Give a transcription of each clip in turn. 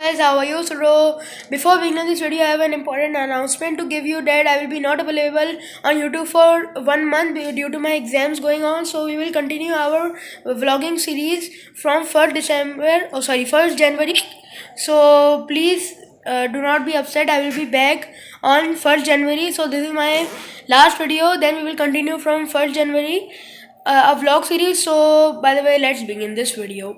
Guys, how are you? So before beginning this video, I have an important announcement to give you that I will be not available on YouTube for 1 month due to my exams going on. So we will continue our vlogging series from 1st January. So please do not be upset. I will be back on 1st January. So this is my last video. Then we will continue from 1st January a vlog series. So by the way, let's begin this video.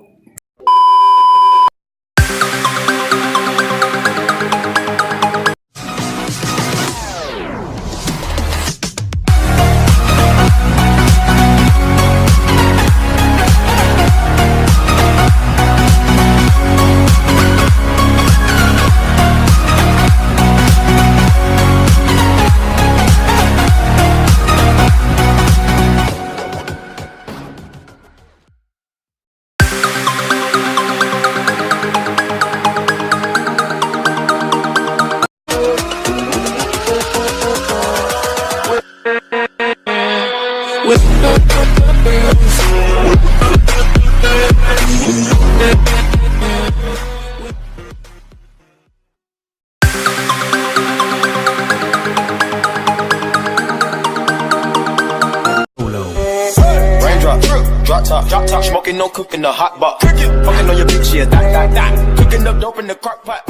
Drop top, smoking, no cooking, the hot box. Fucking on your bitch, yeah, that. Cooking up dope in the crock pot.